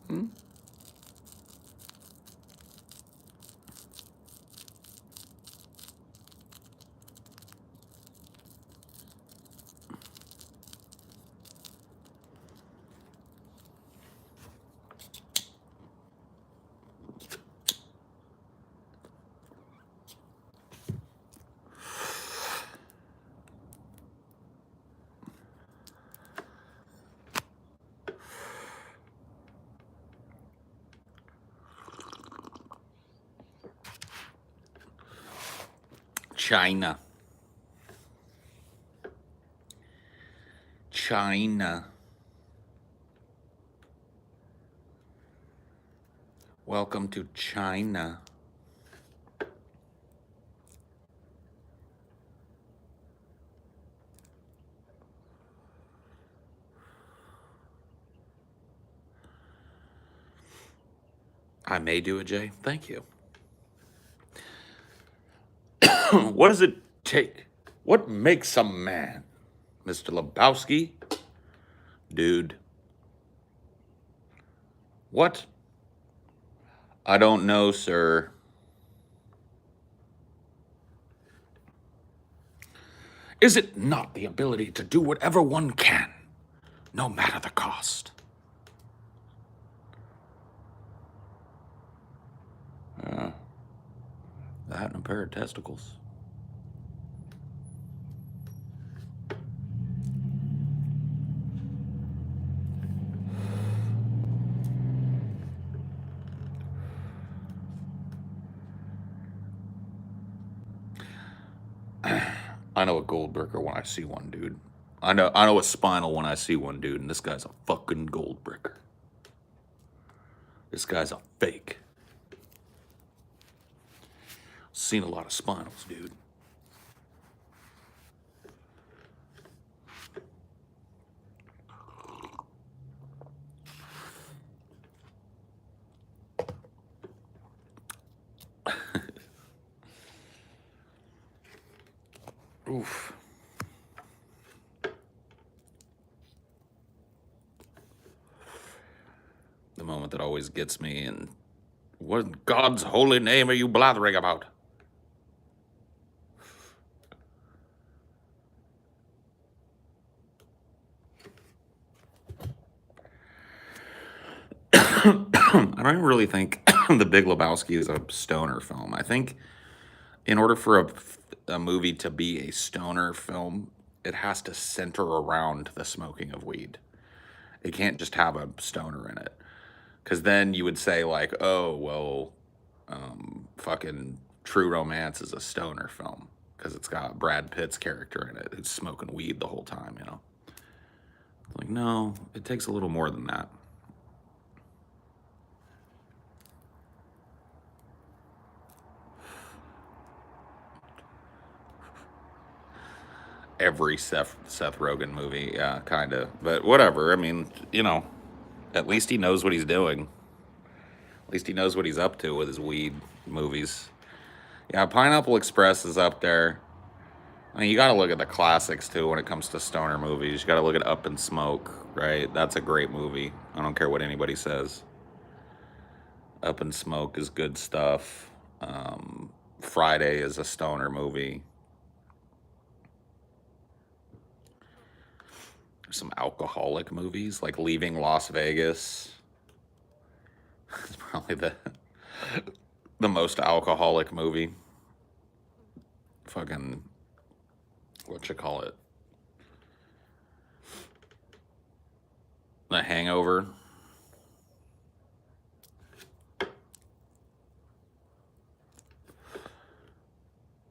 Hmm? China. China. Welcome to China. I may do it, Jay. Thank you. What does it take? What makes a man? Mr. Lebowski? Dude. What? I don't know, sir. Is it not the ability to do whatever one can, no matter the cost? That and a pair of testicles. I know a gold bricker when I see one, dude. I know a spinal when I see one, dude, and this guy's a fucking gold bricker. This guy's a fake. Seen a lot of spinals, dude. Oof. The moment that always gets me, and what in God's holy name are you blathering about? I don't really think The Big Lebowski is a stoner film. I think in order for a movie to be a stoner film, it has to center around the smoking of weed. It can't just have a stoner in it. Because then you would say, like, oh, well, fucking True Romance is a stoner film. Because it's got Brad Pitt's character in it who's smoking weed the whole time, you know? Like, no, it takes a little more than that. Every Seth Rogen movie, yeah, kind of. But whatever. I mean, you know, at least he knows what he's doing. At least he knows what he's up to with his weed movies. Yeah, Pineapple Express is up there. I mean, you got to look at the classics too when it comes to stoner movies. You got to look at Up in Smoke, right? That's a great movie. I don't care what anybody says. Up in Smoke is good stuff. Friday is a stoner movie. There's some alcoholic movies like Leaving Las Vegas. It's probably the most alcoholic movie. Fucking what you call it? The Hangover.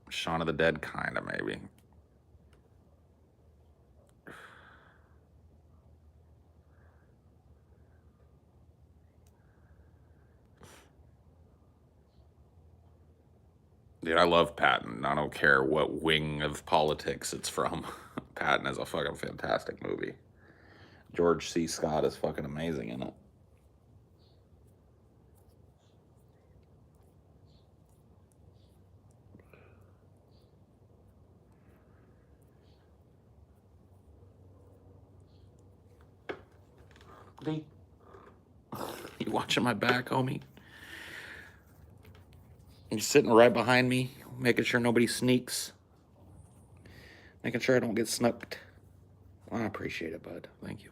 Shaun of the Dead, kind of maybe. Dude, I love Patton. I don't care what wing of politics it's from. Patton is a fucking fantastic movie. George C. Scott is fucking amazing in it. You watching my back, homie? You sitting right behind me, making sure nobody sneaks, making sure I don't get snooked. I appreciate it, bud. Thank you.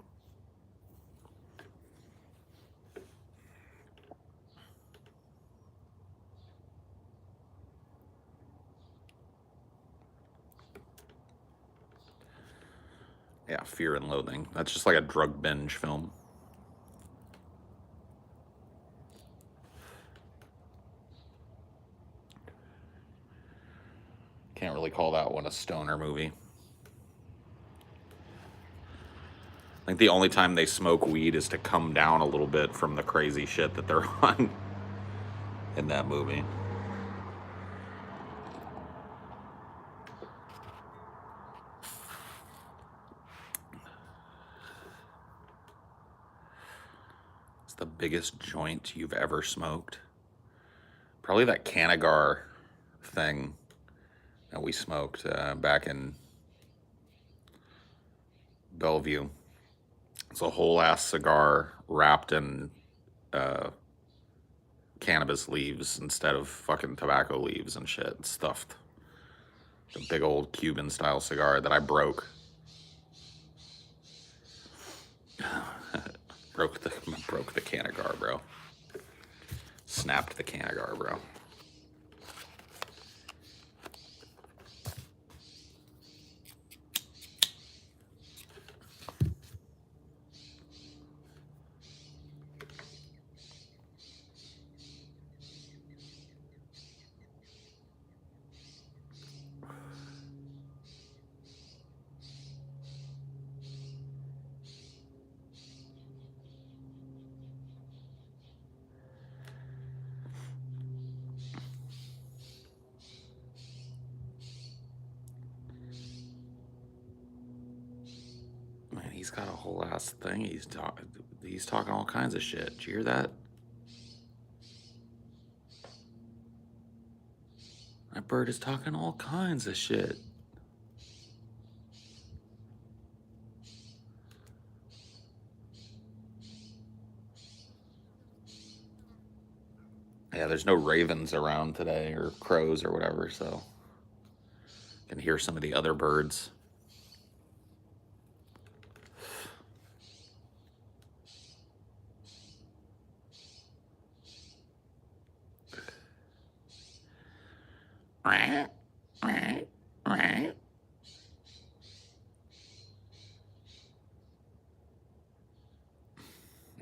Yeah, Fear and Loathing. That's just like a drug binge film. Can't really call that one a stoner movie. I think the only time they smoke weed is to come down a little bit from the crazy shit that they're on in that movie. It's the biggest joint you've ever smoked. Probably that Canagar thing that we smoked back in Bellevue. It's a whole ass cigar wrapped in cannabis leaves instead of fucking tobacco leaves and shit. Stuffed. A big old Cuban style cigar that I broke. broke the Canagar, bro. Snapped the Canagar, bro. Man, he's got a whole ass thing. He's talking all kinds of shit. Did you hear that? That bird is talking all kinds of shit. Yeah, there's no ravens around today or crows or whatever, so you can hear some of the other birds.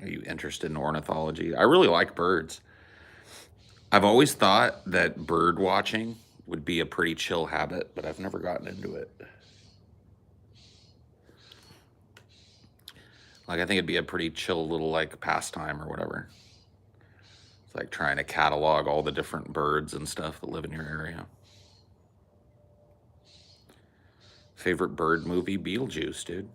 Are you interested in ornithology? I really like birds. I've always thought that bird watching would be a pretty chill habit, but I've never gotten into it. Like, I think it'd be a pretty chill little, like, pastime or whatever. It's like trying to catalog all the different birds and stuff that live in your area. Favorite bird movie? Beetlejuice, dude.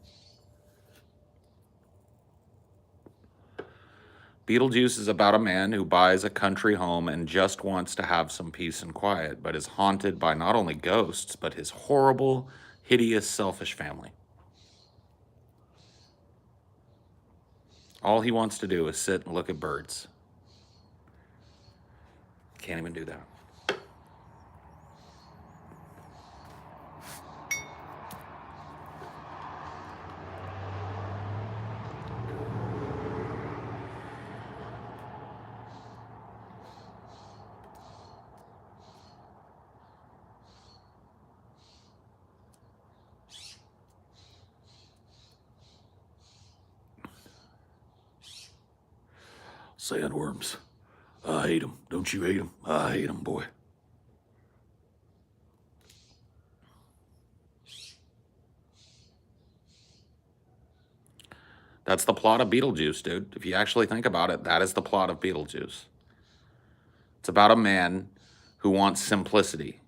Beetlejuice is about a man who buys a country home and just wants to have some peace and quiet, but is haunted by not only ghosts, but his horrible, hideous, selfish family. All he wants to do is sit and look at birds. Can't even do that. Sandworms. I hate them. Don't you hate them? I hate them, boy. That's the plot of Beetlejuice, dude. If you actually think about it, that is the plot of Beetlejuice. It's about a man who wants simplicity.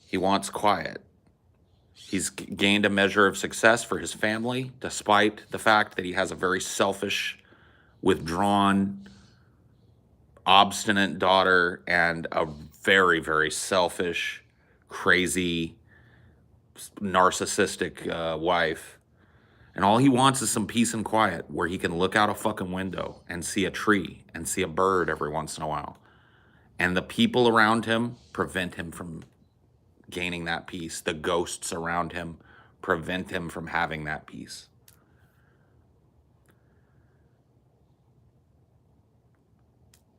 He wants quiet. He's gained a measure of success for his family, despite the fact that he has a very selfish, withdrawn, obstinate daughter and a very, very selfish, crazy, narcissistic wife. And all he wants is some peace and quiet where he can look out a fucking window and see a tree and see a bird every once in a while. And the people around him prevent him from gaining that peace. The ghosts around him prevent him from having that peace.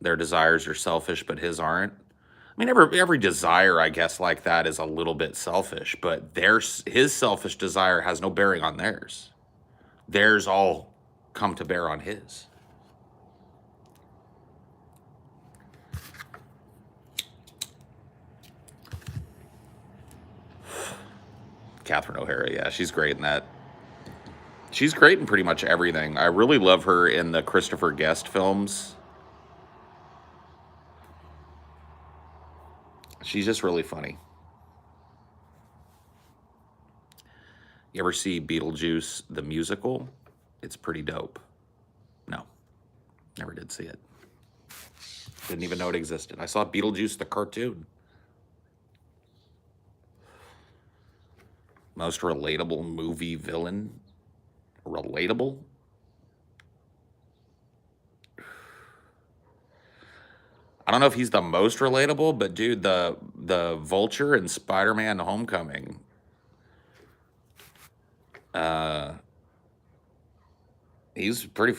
Their desires are selfish, but his aren't. I mean, every desire, I guess, like that is a little bit selfish, but his selfish desire has no bearing on theirs. Theirs all come to bear on his. Catherine O'Hara, yeah, she's great in that. She's great in pretty much everything. I really love her in the Christopher Guest films. She's just really funny. You ever see Beetlejuice, the musical? It's pretty dope. No, never did see it. Didn't even know it existed. I saw Beetlejuice, the cartoon. Most relatable movie villain? Relatable? I don't know if he's the most relatable, but dude, the Vulture in Spider-Man Homecoming. He's pretty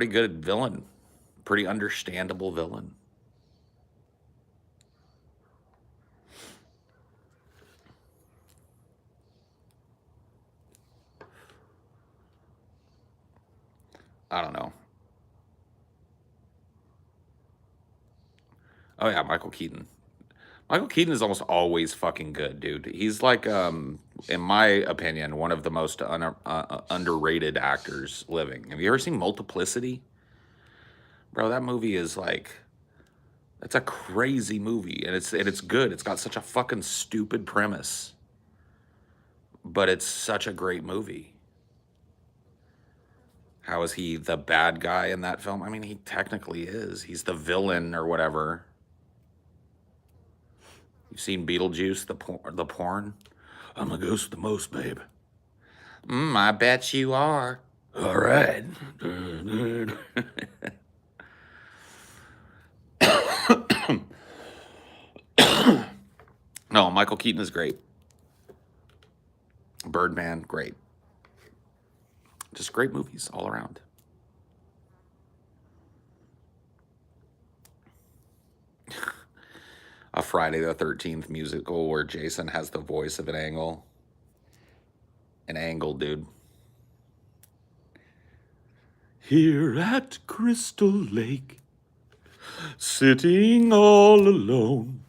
good villain. Pretty understandable villain. I don't know. Oh yeah, Michael Keaton. Michael Keaton is almost always fucking good, dude. He's like, in my opinion, one of the most underrated actors living. Have you ever seen Multiplicity? Bro, that movie is like, it's a crazy movie, and it's good. It's got such a fucking stupid premise, but it's such a great movie. How is he the bad guy in that film? I mean, he technically is. He's the villain or whatever. You've seen Beetlejuice, the porn? I'm a ghost the most, babe. I bet you are. All right. No, Michael Keaton is great. Birdman, great. Just great movies all around. A Friday the 13th musical where Jason has the voice of an angle. An angle, dude. Here at Crystal Lake, sitting all alone,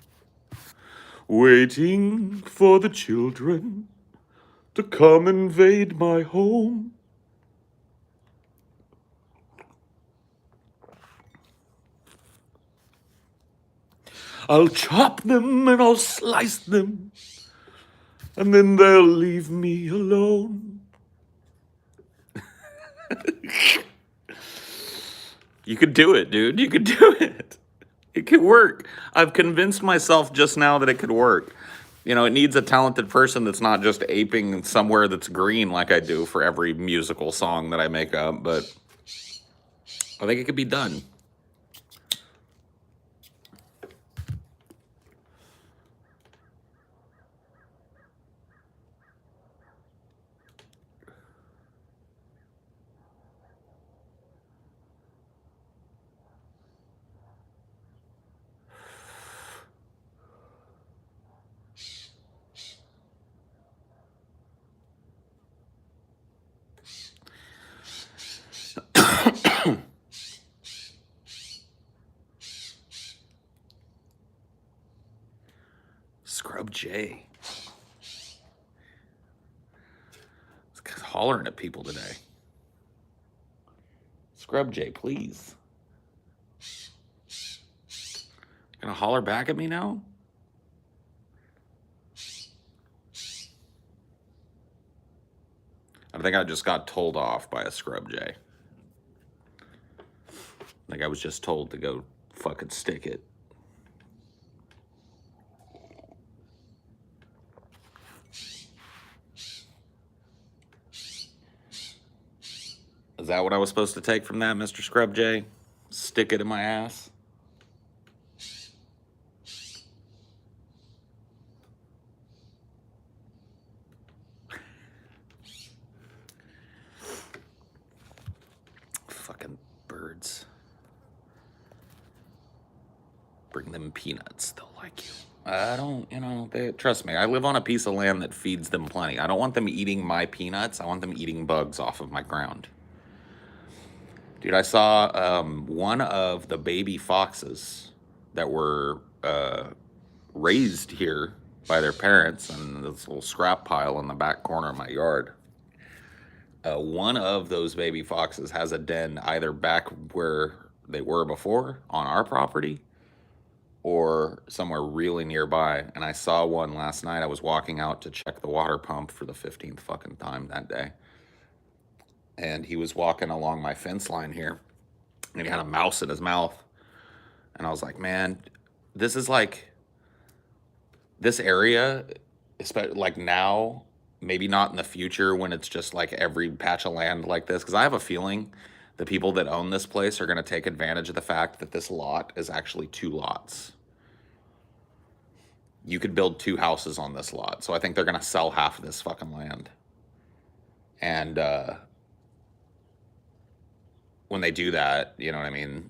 waiting for the children to come invade my home. I'll chop them and I'll slice them, and then they'll leave me alone. You could do it, dude. You could do it. It could work. I've convinced myself just now that it could work. You know, it needs a talented person that's not just aping somewhere that's green like I do for every musical song that I make up, but I think it could be done. Scrub J. It's hollering at people today. Scrub J, please. Gonna holler back at me now? I think I just got told off by a Scrub J. Like I was just told to go fucking stick it. that what I was supposed to take from that, Mr. Scrub J? Stick it in my ass? Fucking birds. Bring them peanuts. They'll like you. I don't, trust me. I live on a piece of land that feeds them plenty. I don't want them eating my peanuts. I want them eating bugs off of my ground. Dude, I saw one of the baby foxes that were raised here by their parents in this little scrap pile in the back corner of my yard. One of those baby foxes has a den either back where they were before on our property or somewhere really nearby. And I saw one last night. I was walking out to check the water pump for the 15th fucking time that day. And he was walking along my fence line here, and he had a mouse in his mouth. And I was like, man, this is like, this area, especially like now, maybe not in the future when it's just like every patch of land like this, because I have a feeling the people that own this place are going to take advantage of the fact that this lot is actually 2 lots. You could build 2 houses on this lot. So I think they're going to sell half of this fucking land. And when they do that, you know what I mean?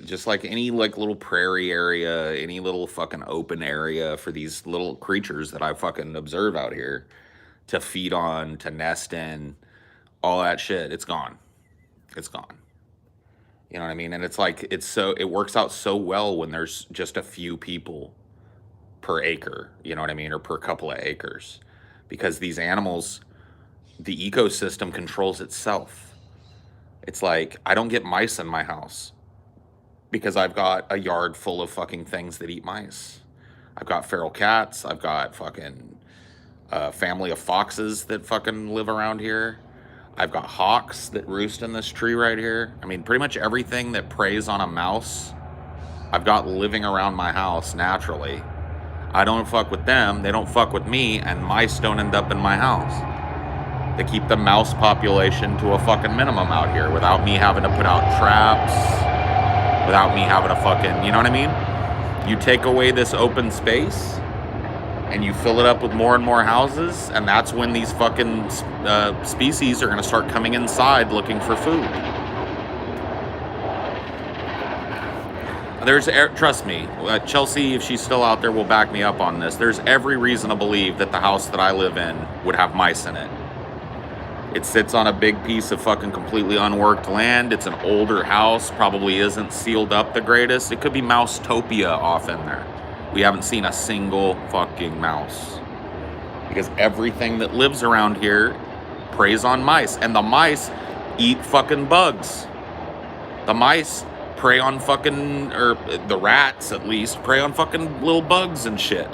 Just like any like little prairie area, any little fucking open area for these little creatures that I fucking observe out here to feed on, to nest in, all that shit, it's gone. It's gone. You know what I mean? And it's like, it works out so well when there's just a few people per acre, you know what I mean? Or per couple of acres. Because these animals, the ecosystem controls itself. It's like, I don't get mice in my house because I've got a yard full of fucking things that eat mice. I've got feral cats. I've got fucking family of foxes that fucking live around here. I've got hawks that roost in this tree right here. I mean, pretty much everything that preys on a mouse, I've got living around my house naturally. I don't fuck with them. They don't fuck with me, and mice don't end up in my house. They keep the mouse population to a fucking minimum out here without me having to put out traps, without me having to fucking, you know what I mean? You take away this open space and you fill it up with more and more houses, and that's when these fucking species are going to start coming inside looking for food. Trust me, Chelsea, if she's still out there, will back me up on this. There's every reason to believe that the house that I live in would have mice in it. It sits on a big piece of fucking completely unworked land. It's an older house, probably isn't sealed up the greatest. It could be Mouse-topia off in there. We haven't seen a single fucking mouse. Because everything that lives around here preys on mice. And the mice eat fucking bugs. The mice prey on fucking, or the rats at least, prey on fucking little bugs and shit.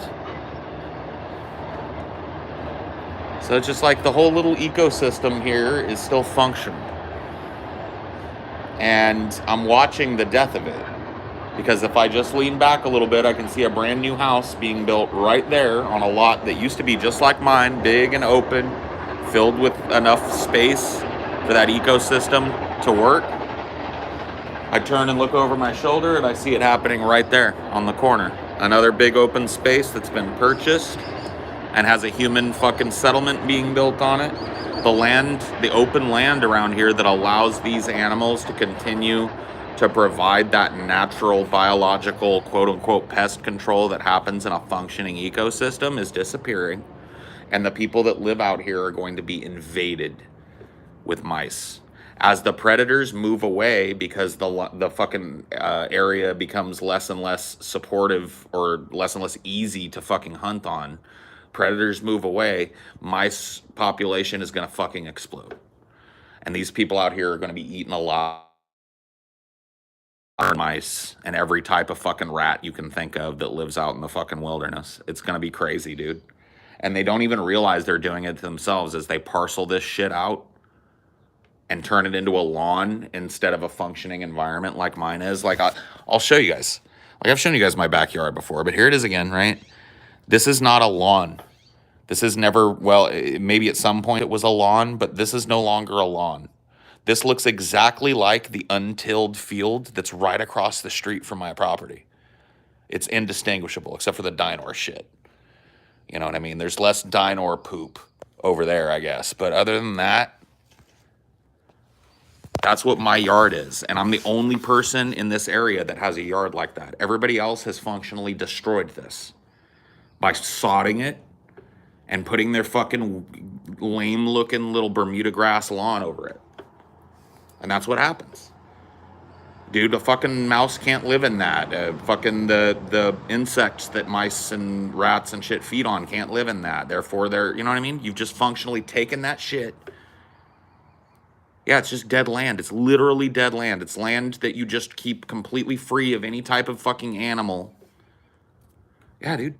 So it's just like the whole little ecosystem here is still functional. And I'm watching the death of it. Because if I just lean back a little bit, I can see a brand new house being built right there on a lot that used to be just like mine, big and open, filled with enough space for that ecosystem to work. I turn and look over my shoulder and I see it happening right there on the corner. Another big open space that's been purchased and has a human fucking settlement being built on it. The land, the open land around here that allows these animals to continue to provide that natural biological quote-unquote pest control that happens in a functioning ecosystem is disappearing. And the people that live out here are going to be invaded with mice. As the predators move away because the fucking area becomes less and less supportive or less and less easy to fucking hunt on, predators move away, mice population is going to fucking explode. And these people out here are going to be eating a lot of mice and every type of fucking rat you can think of that lives out in the fucking wilderness. It's going to be crazy, dude. And they don't even realize they're doing it themselves as they parcel this shit out and turn it into a lawn instead of a functioning environment like mine is. Like, I'll show you guys. Like, I've shown you guys my backyard before, but here it is again, right? This is not a lawn. This is never, well, maybe at some point it was a lawn, but this is no longer a lawn. This looks exactly like the untilled field that's right across the street from my property. It's indistinguishable, except for the dinosaur shit. You know what I mean? There's less dinosaur poop over there, I guess. But other than that, that's what my yard is. And I'm the only person in this area that has a yard like that. Everybody else has functionally destroyed this by sodding it and putting their fucking lame looking little Bermuda grass lawn over it. And that's what happens. Dude, a fucking mouse can't live in that. Fucking the insects that mice and rats and shit feed on can't live in that. Therefore, they're, you know what I mean? You've just functionally taken that shit. Yeah, it's just dead land. It's literally dead land. It's land that you just keep completely free of any type of fucking animal. Yeah, dude.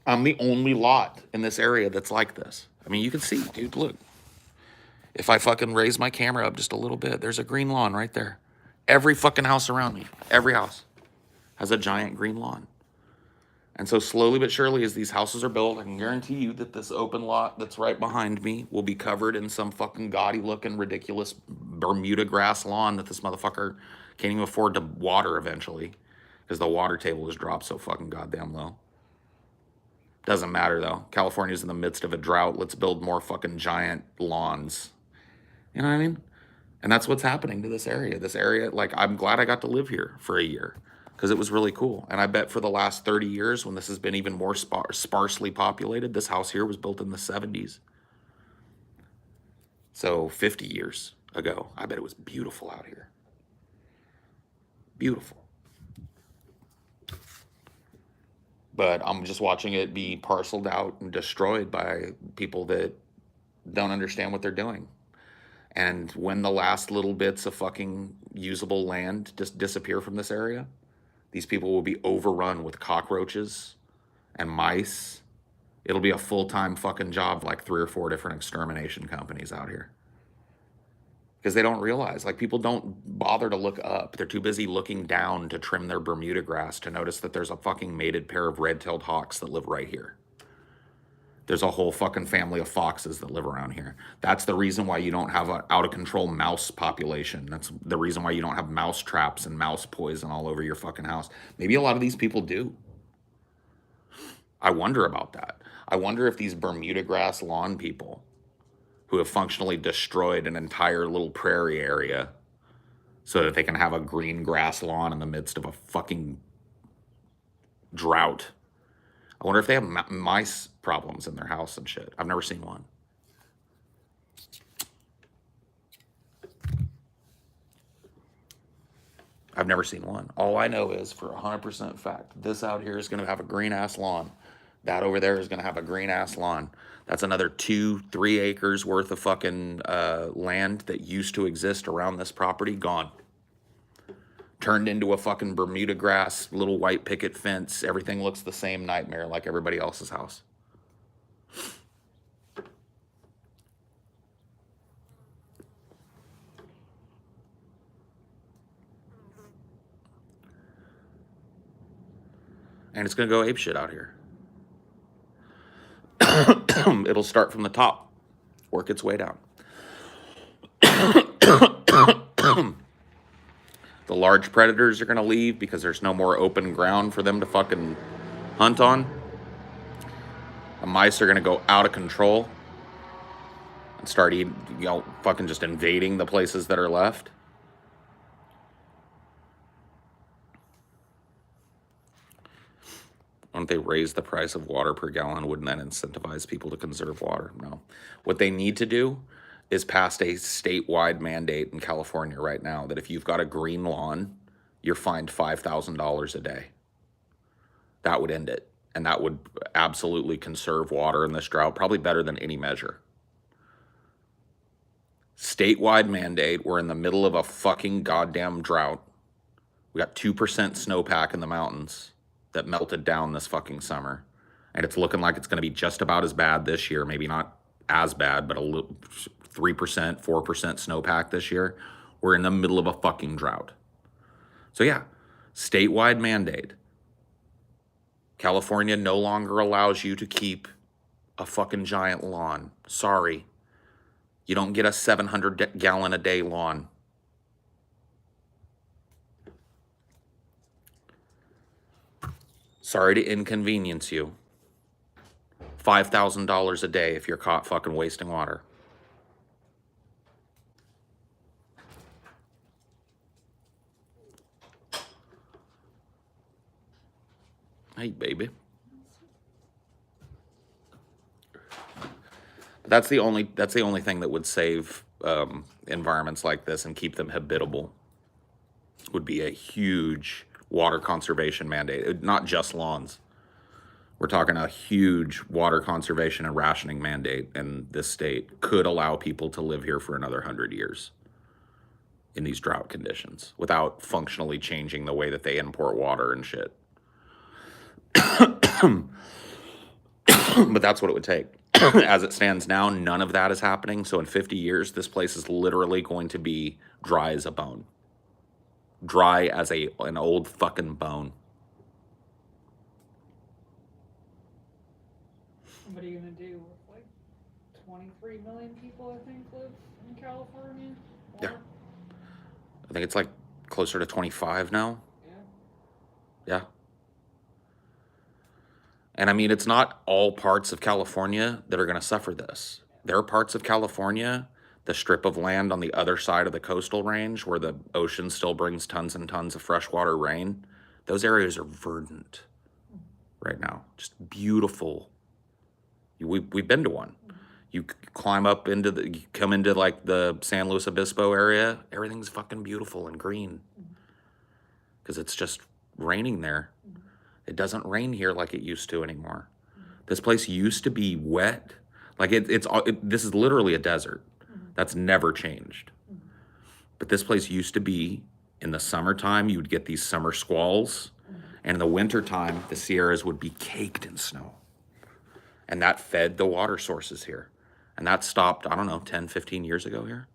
I'm the only lot in this area that's like this. I mean, you can see, dude, look. If I fucking raise my camera up just a little bit, there's a green lawn right there. Every fucking house around me, every house has a giant green lawn. And so slowly but surely as these houses are built, I can guarantee you that this open lot that's right behind me will be covered in some fucking gaudy looking ridiculous Bermuda grass lawn that this motherfucker can't even afford to water eventually because the water table has dropped so fucking goddamn low. Doesn't matter though. California's in the midst of a drought. Let's build more fucking giant lawns. You know what I mean? And that's what's happening to this area. This area, like, I'm glad I got to live here for a year because it was really cool. And I bet for the last 30 years, when this has been even more sparsely populated, this house here was built in the 70s. So 50 years ago, I bet it was beautiful out here. Beautiful. But I'm just watching it be parceled out and destroyed by people that don't understand what they're doing. And when the last little bits of fucking usable land just disappear from this area, these people will be overrun with cockroaches and mice. It'll be a full-time fucking job, like 3 or 4 different extermination companies out here. Because they don't realize, like, people don't bother to look up. They're too busy looking down to trim their Bermuda grass to notice that there's a fucking mated pair of red-tailed hawks that live right here. There's a whole fucking family of foxes that live around here. That's the reason why you don't have an out-of-control mouse population. That's the reason why you don't have mouse traps and mouse poison all over your fucking house. Maybe a lot of these people do. I wonder about that. I wonder if these Bermuda grass lawn people who have functionally destroyed an entire little prairie area so that they can have a green grass lawn in the midst of a fucking drought. I wonder if they have mice problems in their house and shit. I've never seen one. I've never seen one. All I know is for 100% fact, this out here is going to have a green ass lawn. That over there is going to have a green ass lawn. That's another 2-3 acres worth of fucking land that used to exist around this property, gone. Turned into a fucking Bermuda grass, little white picket fence. Everything looks the same nightmare like everybody else's house. And it's going to go apeshit out here. It'll start from the top, work its way down. The large predators are going to leave because there's no more open ground for them to fucking hunt on. The mice are going to go out of control and start eating, fucking just invading the places that are left. Wouldn't they raise the price of water per gallon? Wouldn't that incentivize people to conserve water? No. What they need to do is pass a statewide mandate in California right now that if you've got a green lawn, you're fined $5,000 a day. That would end it. And that would absolutely conserve water in this drought, probably better than any measure. Statewide mandate. We're in the middle of a fucking goddamn drought. We got 2% snowpack in the mountains that melted down this fucking summer. And it's looking like it's going to be just about as bad this year. Maybe not as bad, but a little 3%, 4% snowpack this year. We're in the middle of a fucking drought. So yeah, statewide mandate. California no longer allows you to keep a fucking giant lawn. Sorry. You don't get a 700 gallon a day lawn. Sorry to inconvenience you. $5,000 a day if you're caught fucking wasting water. Hey, baby. That's the only thing that would save environments like this and keep them habitable. Would be a huge water conservation mandate. Not just lawns. We're talking a huge water conservation and rationing mandate in this state could allow people to live here for another 100 years in these drought conditions without functionally changing the way that they import water and shit. But that's what it would take. As it stands now, none of that is happening. So in 50 years, this place is literally going to be dry as a bone. Dry as an old fucking bone. What are you going to do with like 23 million people, I think, live in California? Yeah. I think it's like closer to 25 now. Yeah. And I mean, it's not all parts of California that are going to suffer this. There are parts of California, the strip of land on the other side of the coastal range where the ocean still brings tons and tons of freshwater rain. Those areas are verdant right now. Just beautiful. We've been to one. You climb up you come into like the San Luis Obispo area, everything's fucking beautiful and green. Because it's just raining there. It doesn't rain here like it used to anymore. This place used to be wet. Like this is literally a desert. That's never changed. But this place used to be, in the summertime, you would get these summer squalls. And in the wintertime, the Sierras would be caked in snow. And that fed the water sources here. And that stopped, I don't know, 10, 15 years ago here.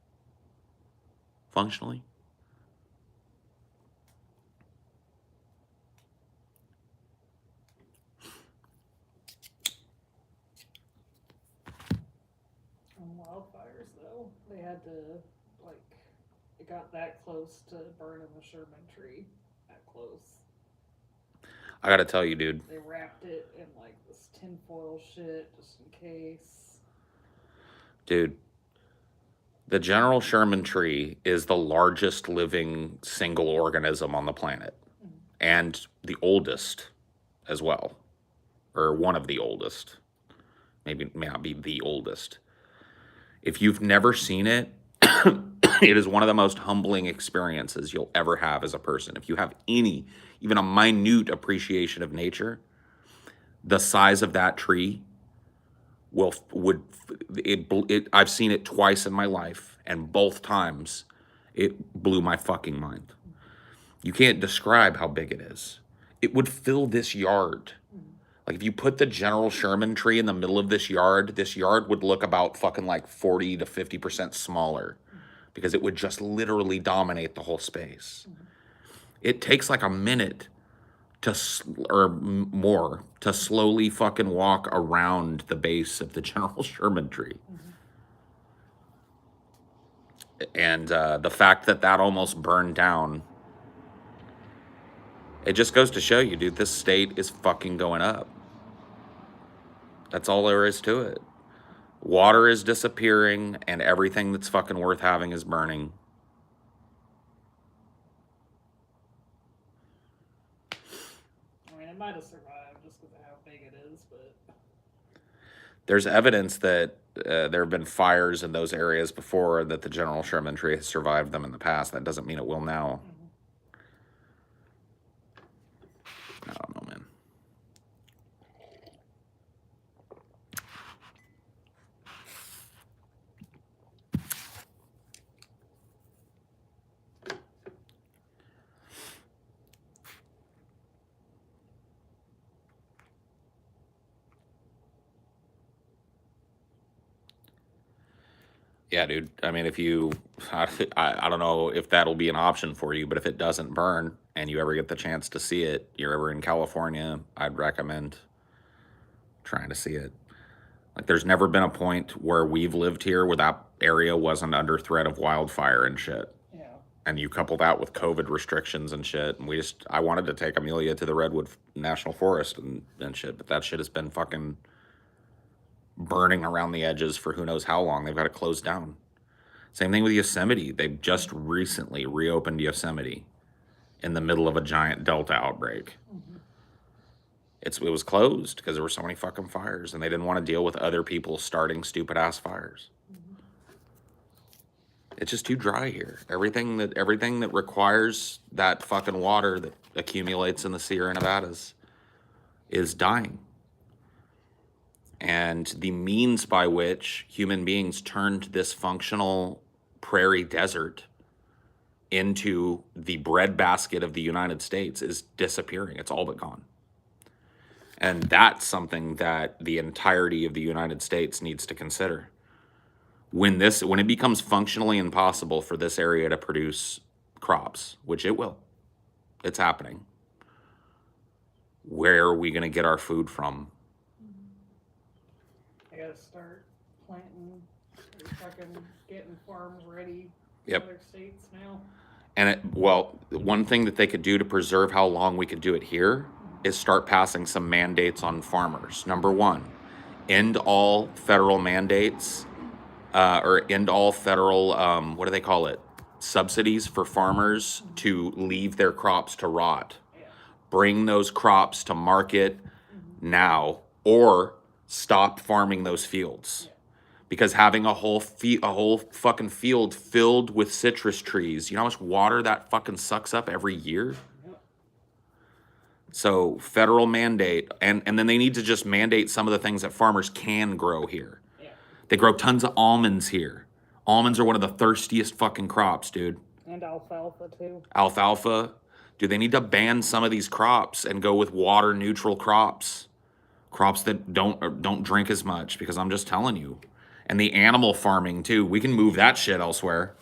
Functionally. Wildfires, though, they had to, like, it got that close to burning the Sherman tree. That close. I gotta tell you, dude. They wrapped it in, like, this tinfoil shit just in case. Dude, the General Sherman tree is the largest living single organism on the planet. And the oldest as well. Or one of the oldest. Maybe it may not be the oldest. If you've never seen it, it is one of the most humbling experiences you'll ever have as a person. If you have even a minute appreciation of nature, the size of that tree I've seen it twice in my life, and both times it blew my fucking mind. You can't describe how big it is. It would fill this yard. Like if you put the General Sherman tree in the middle of this yard would look about fucking like 40 to 50% smaller because it would just literally dominate the whole space. It takes like a minute or more to slowly fucking walk around the base of the General Sherman tree. And the fact that almost burned down, it just goes to show you, dude, this state is fucking going up. That's all there is to it. Water is disappearing, and everything that's fucking worth having is burning. I mean, it might have survived just because of how big it is, but... There's evidence that there have been fires in those areas before, that the General Sherman tree has survived them in the past. That doesn't mean it will now. I don't know, man. Yeah, dude. I mean, I don't know if that'll be an option for you, but if it doesn't burn and you ever get the chance to see it, you're ever in California, I'd recommend trying to see it. Like, there's never been a point where we've lived here where that area wasn't under threat of wildfire and shit. Yeah. And you couple that with COVID restrictions and shit, and I wanted to take Amelia to the Redwood National Forest and shit, but that shit has been fucking burning around the edges for who knows how long. They've got it closed down. Same thing with Yosemite. They've just recently reopened Yosemite in the middle of a giant Delta outbreak. It was closed because there were so many fucking fires, and they didn't want to deal with other people starting stupid ass fires. It's just too dry here. Everything that requires that fucking water that accumulates in the Sierra Nevadas is dying. And the means by which human beings turned this functional prairie desert into the breadbasket of the United States is disappearing. It's all but gone. And that's something that the entirety of the United States needs to consider. When it becomes functionally impossible for this area to produce crops, which it will, it's happening, where are we going to get our food from? I gotta start planting, or fucking getting farms ready in Yep. other states now. And one thing that they could do to preserve how long we could do it here is start passing some mandates on farmers. Number one, end all federal mandates, or end all federal, what do they call it? Subsidies for farmers to leave their crops to rot. Yeah. Bring those crops to market now, or stop farming those fields. Yeah. Because having a whole fucking field filled with citrus trees, you know how much water that fucking sucks up every year? Yep. So federal mandate, and then they need to just mandate some of the things that farmers can grow here. Yeah. They grow tons of almonds here. Almonds are one of the thirstiest fucking crops, dude. And alfalfa too. Alfalfa. Dude, they need to ban some of these crops and go with water neutral crops. Crops that don't drink as much, because I'm just telling you. And the animal farming too. We can move that shit elsewhere.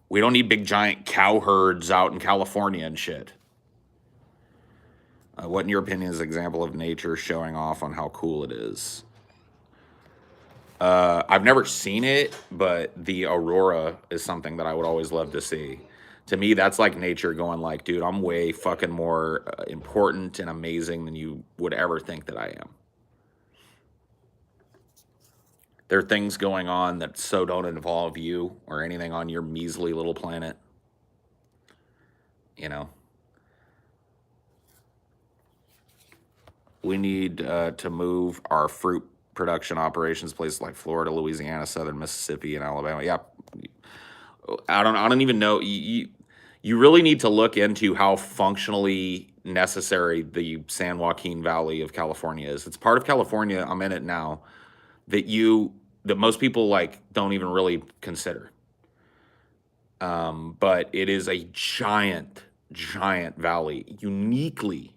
We don't need big giant cow herds out in California and shit. What, in your opinion, is an example of nature showing off on how cool it is? I've never seen it, but the aurora is something that I would always love to see. To me, that's like nature going like, dude, I'm way fucking more important and amazing than you would ever think that I am. There are things going on that so don't involve you or anything on your measly little planet. You know? We need to move our fruit production operations places like Florida, Louisiana, Southern Mississippi, and Alabama. Yeah, I don't even know. You really need to look into how functionally necessary the San Joaquin Valley of California is. It's part of California. I'm in it now. That most people like don't even really consider. But it is a giant valley, uniquely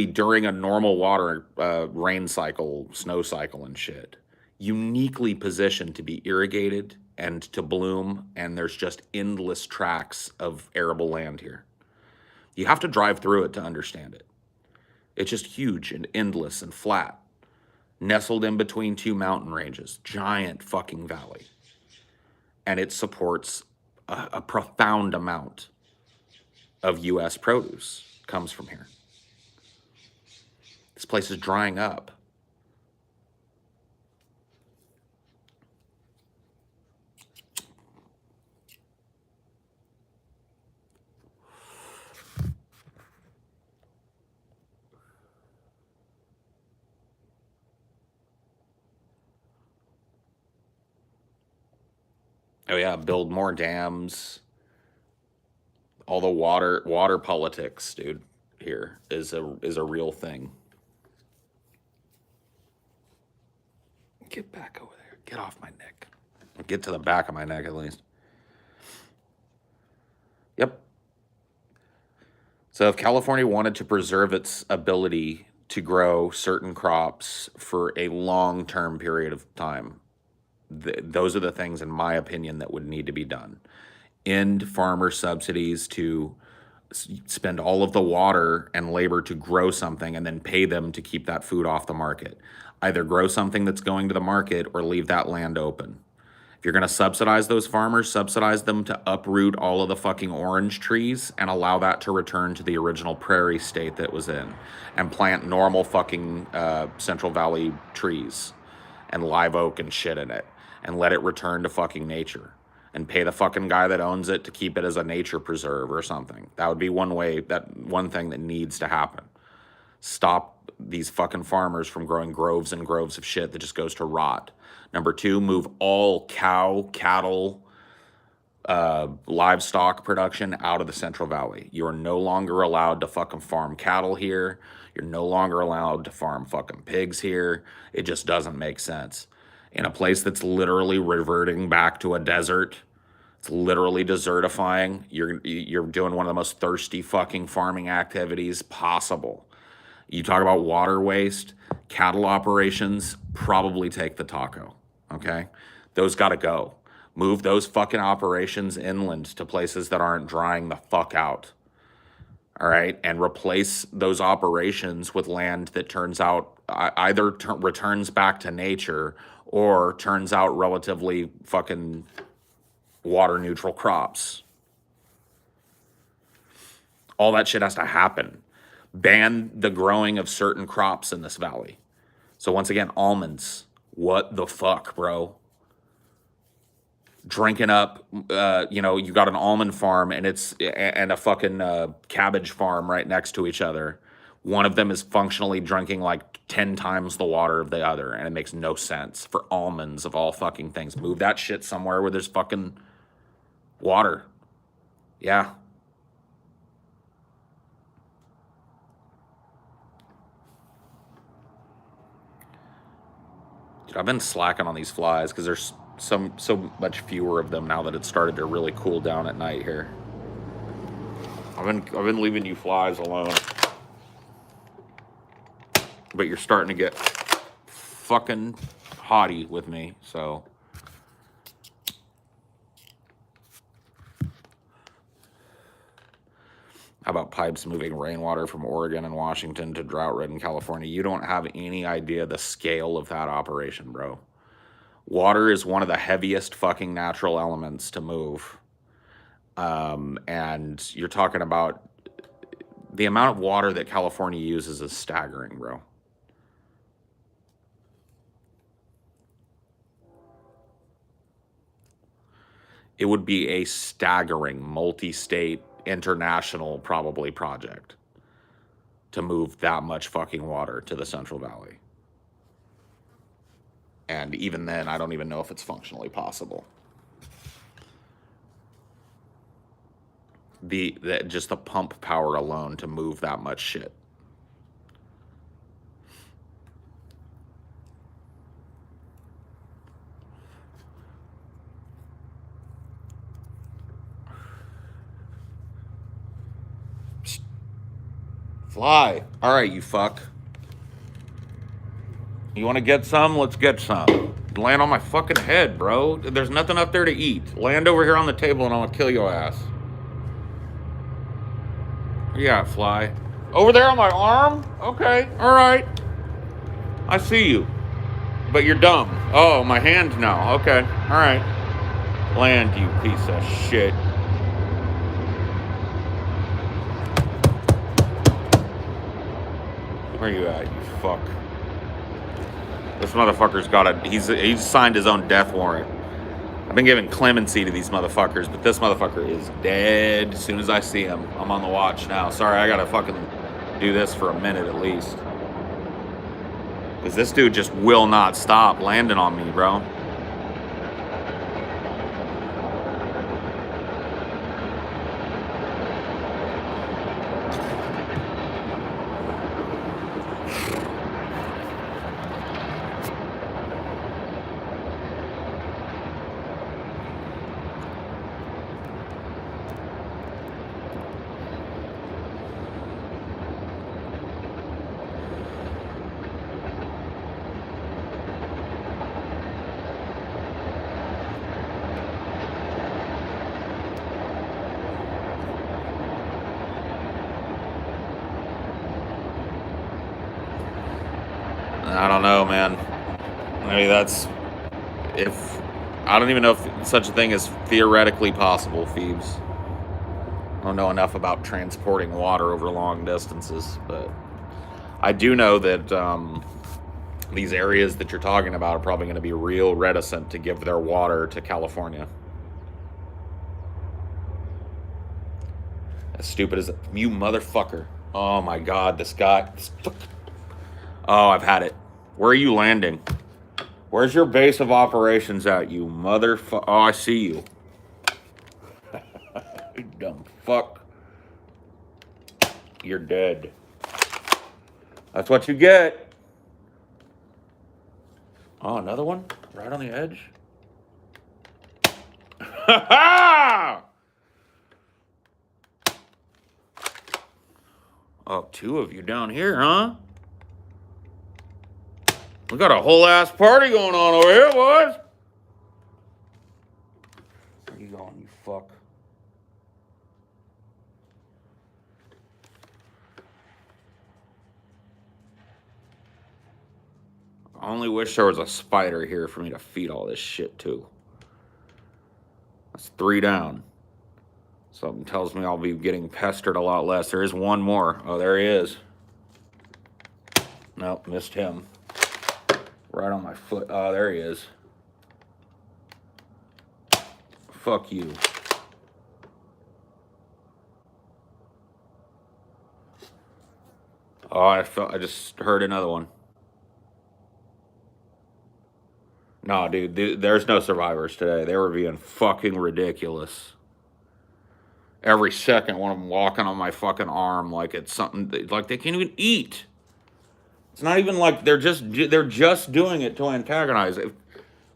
during a normal water rain cycle, snow cycle and shit, uniquely positioned to be irrigated and to bloom, and there's just endless tracts of arable land here. You have to drive through it to understand it. It's just huge and endless and flat, nestled in between two mountain ranges, giant fucking valley. And it supports a profound amount of U.S. produce comes from here. This place is drying up. Oh yeah, build more dams. All the water politics, dude, here is a real thing. Get back over there. Get off my neck. Get to the back of my neck at least. Yep. So if California wanted to preserve its ability to grow certain crops for a long-term period of time, those are the things, in my opinion, that would need to be done. End farmer subsidies to spend all of the water and labor to grow something and then pay them to keep that food off the market. Either grow something that's going to the market or leave that land open. If you're going to subsidize those farmers, subsidize them to uproot all of the fucking orange trees and allow that to return to the original prairie state that it was in, and plant normal fucking Central Valley trees and live oak and shit in it, and let it return to fucking nature, and pay the fucking guy that owns it to keep it as a nature preserve or something. That would be one thing that needs to happen. Stop these fucking farmers from growing groves and groves of shit that just goes to rot. Number two, move all cattle, livestock production out of the Central Valley. You are no longer allowed to fucking farm cattle here. You're no longer allowed to farm fucking pigs here. It just doesn't make sense. In a place that's literally reverting back to a desert, it's literally desertifying. You're doing one of the most thirsty fucking farming activities possible. You talk about water waste, cattle operations probably take the taco, okay? Those got to go. Move those fucking operations inland to places that aren't drying the fuck out, all right? And replace those operations with land that turns out either returns back to nature or turns out relatively fucking water neutral crops. All that shit has to happen. Ban the growing of certain crops in this valley. So once again, almonds. What the fuck, bro? Drinking up, you got an almond farm and a fucking cabbage farm right next to each other. One of them is functionally drinking like 10 times the water of the other, and it makes no sense for almonds of all fucking things. Move that shit somewhere where there's fucking water. Yeah. Dude, I've been slacking on these flies because there's so much fewer of them now that it started to really cool down at night here. I've been leaving you flies alone, but you're starting to get fucking haughty with me, so. How about pipes moving rainwater from Oregon and Washington to drought-ridden California? You don't have any idea the scale of that operation, bro. Water is one of the heaviest fucking natural elements to move. And you're talking about the amount of water that California uses is staggering, bro. It would be a staggering multi-state, international probably project to move that much fucking water to the Central Valley. And even then, I don't even know if it's functionally possible. Just the pump power alone to move that much shit. Fly. All right, you fuck. You want to get some? Let's get some. Land on my fucking head, bro. There's nothing up there to eat. Land over here on the table and I'm gonna kill your ass. Where you at, fly? Over there on my arm? Okay, all right. I see you. But you're dumb. Oh, my hand now. Okay, all right. Land, you piece of shit. Where you at, you fuck? This motherfucker's got he's signed his own death warrant. I've been giving clemency to these motherfuckers, but this motherfucker is dead as soon as I see him. I'm on the watch now. Sorry, I gotta fucking do this for a minute at least. Because this dude just will not stop landing on me, bro. I don't know, man. Maybe that's if I don't even know if such a thing is theoretically possible, Phoebes. I don't know enough about transporting water over long distances, but I do know that these areas that you're talking about are probably going to be real reticent to give their water to California. As stupid as you motherfucker. Oh my god, this guy. Oh, I've had it. Where are you landing? Where's your base of operations at, you motherfucker? Oh, I see you. You dumb fuck. You're dead. That's what you get. Oh, another one? Right on the edge? Ha ha! Oh, two of you down here, huh? We got a whole ass party going on over here, boys. Where you going, you fuck? I only wish there was a spider here for me to feed all this shit to. That's 3 down. Something tells me I'll be getting pestered a lot less. There is one more. Oh, there he is. Nope, missed him. Right on my foot. Oh, there he is. Fuck you. Oh, I just heard another one. No, dude, there's no survivors today. They were being fucking ridiculous. Every second, one of them walking on my fucking arm like it's something like they can't even eat. It's not even like they're just doing it to antagonize. If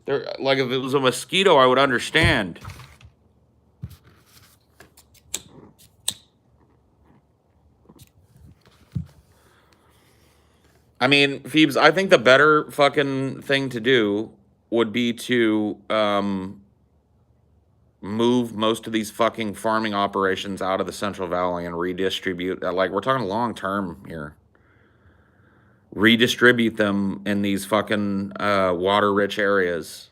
they're like if it was a mosquito, I would understand. I mean, Phoebes, I think the better fucking thing to do would be to move most of these fucking farming operations out of the Central Valley and redistribute. Like, we're talking long term here. Redistribute them in these fucking water rich areas.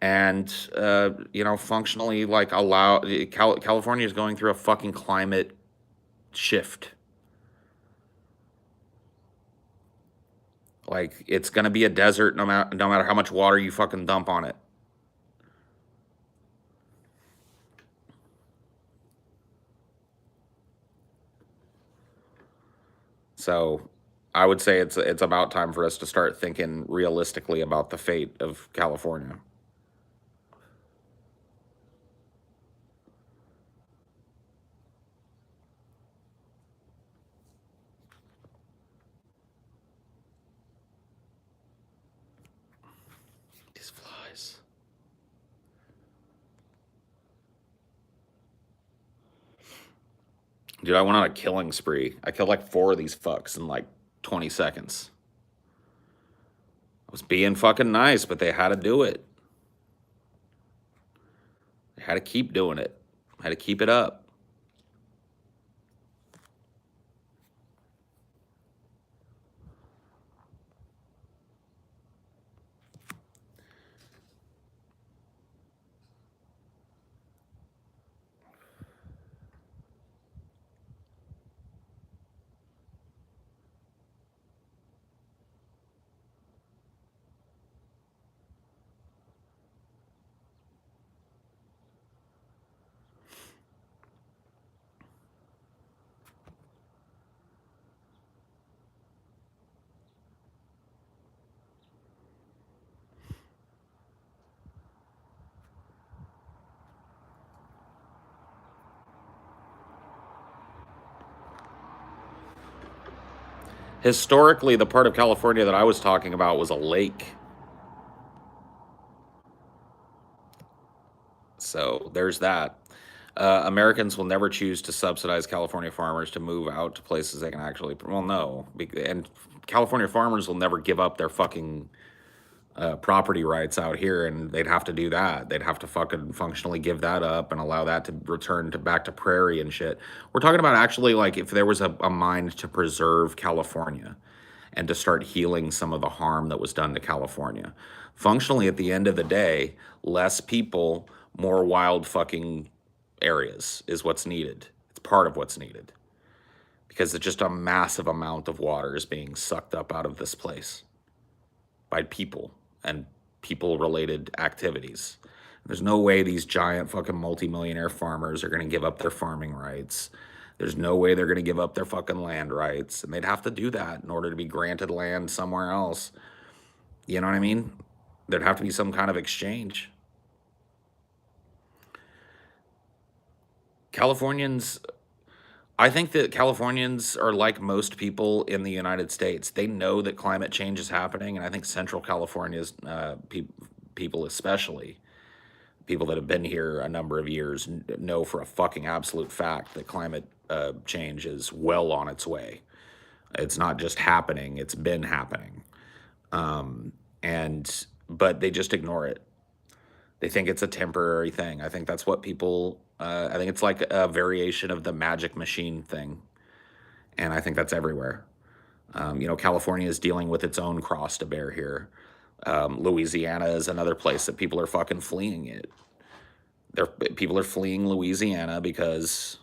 And, functionally, like, allow. California is going through a fucking climate shift. Like, it's going to be a desert no matter how much water you fucking dump on it. So I would say it's about time for us to start thinking realistically about the fate of California. These flies. Dude, I went on a killing spree. I killed like 4 of these fucks in like 20 seconds. I was being fucking nice, but they had to do it. They had to keep doing it. Had to keep it up. Historically, the part of California that I was talking about was a lake. So there's that. Americans will never choose to subsidize California farmers to move out to places they can actually. Well, no, and California farmers will never give up their fucking property rights out here, and they'd have to do that. They'd have to fucking functionally give that up and allow that to return to back to prairie and shit. We're talking about actually like if there was a mind to preserve California. and to start healing some of the harm that was done to California. Functionally, at the end of the day, less people, more wild fucking areas is what's needed. It's part of what's needed because it's just a massive amount of water is being sucked up out of this place by people and people related activities. There's no way these giant fucking multimillionaire farmers are going to give up their farming rights. There's no way they're going to give up their fucking land rights. And they'd have to do that in order to be granted land somewhere else. You know what I mean? There'd have to be some kind of exchange. Californians, I think that Californians are like most people in the United States. They know that climate change is happening. And I think Central California's people especially, people that have been here a number of years, know for a fucking absolute fact that climate change is well on its way. It's not just happening, it's been happening. But they just ignore it. They think it's a temporary thing. I think that's what people, I think it's like a variation of the magic machine thing. And I think that's everywhere. California is dealing with its own cross to bear here. Louisiana is another place that people are fucking fleeing it. People are fleeing Louisiana because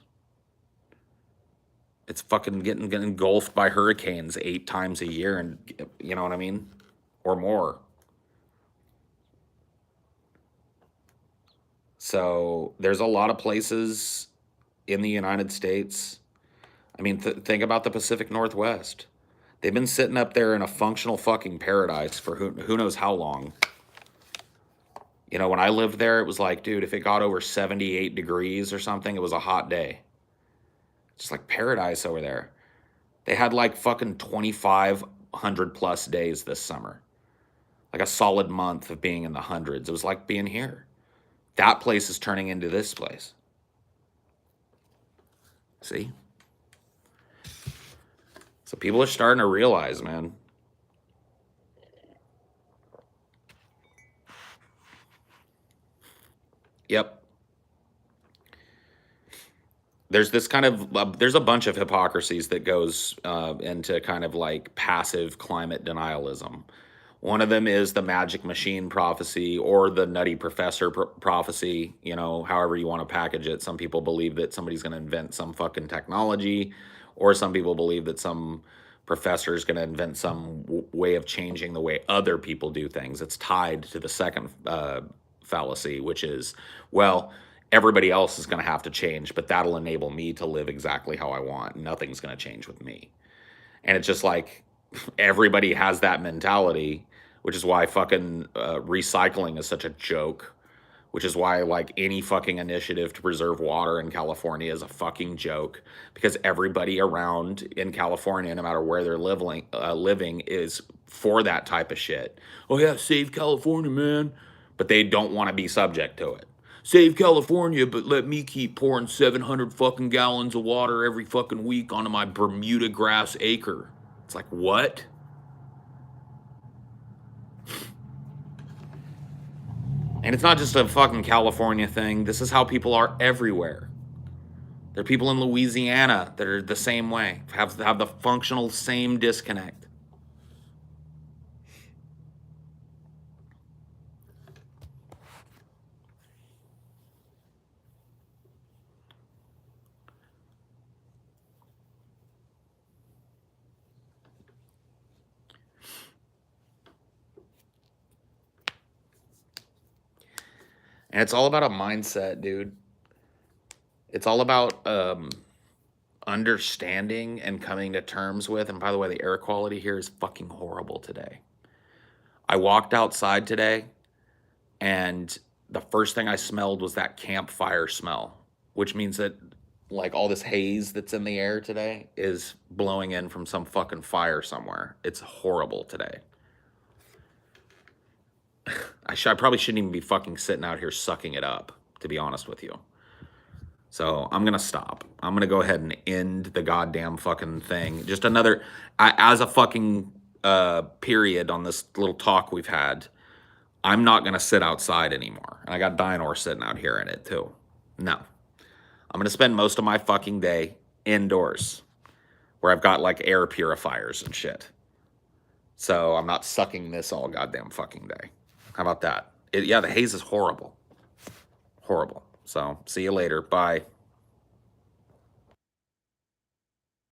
it's fucking getting engulfed by hurricanes 8 times a year, and you know what I mean? Or more. So there's a lot of places in the United States. I mean, think about the Pacific Northwest. They've been sitting up there in a functional fucking paradise for who knows how long. When I lived there, it was like, dude, if it got over 78 degrees or something, it was a hot day. It's just like paradise over there. They had like fucking 2,500 plus days this summer. Like a solid month of being in the hundreds. It was like being here. That place is turning into this place. See? So people are starting to realize, man. Yep. There's this kind of, there's a bunch of hypocrisies that goes into kind of like passive climate denialism. One of them is the magic machine prophecy or the nutty professor prophecy, however you want to package it. Some people believe that somebody's going to invent some fucking technology, or some people believe that some professor is going to invent some way of changing the way other people do things. It's tied to the second fallacy, which is, well, everybody else is going to have to change, but that'll enable me to live exactly how I want. Nothing's going to change with me. And it's just like everybody has that mentality, which is why fucking recycling is such a joke, which is why like any fucking initiative to preserve water in California is a fucking joke, because everybody around in California, no matter where they're living is for that type of shit. Oh yeah, save California, man. But they don't want to be subject to it. Save California, but let me keep pouring 700 fucking gallons of water every fucking week onto my Bermuda grass acre. It's like, what? And it's not just a fucking California thing. This is how people are everywhere. There are people in Louisiana that are the same way, have the functional same disconnect. And it's all about a mindset, dude. It's all about understanding and coming to terms with. And by the way, the air quality here is fucking horrible today. I walked outside today, and the first thing I smelled was that campfire smell, which means that like all this haze that's in the air today is blowing in from some fucking fire somewhere. It's horrible today. I probably shouldn't even be fucking sitting out here sucking it up, to be honest with you. So I'm going to stop. I'm going to go ahead and end the goddamn fucking thing. Just another, as a fucking period on this little talk we've had, I'm not going to sit outside anymore. And I got Dinor sitting out here in it too. No. I'm going to spend most of my fucking day indoors, where I've got like air purifiers and shit. So I'm not sucking this all goddamn fucking day. How about that? Yeah, the haze is horrible. Horrible. So see you later. Bye.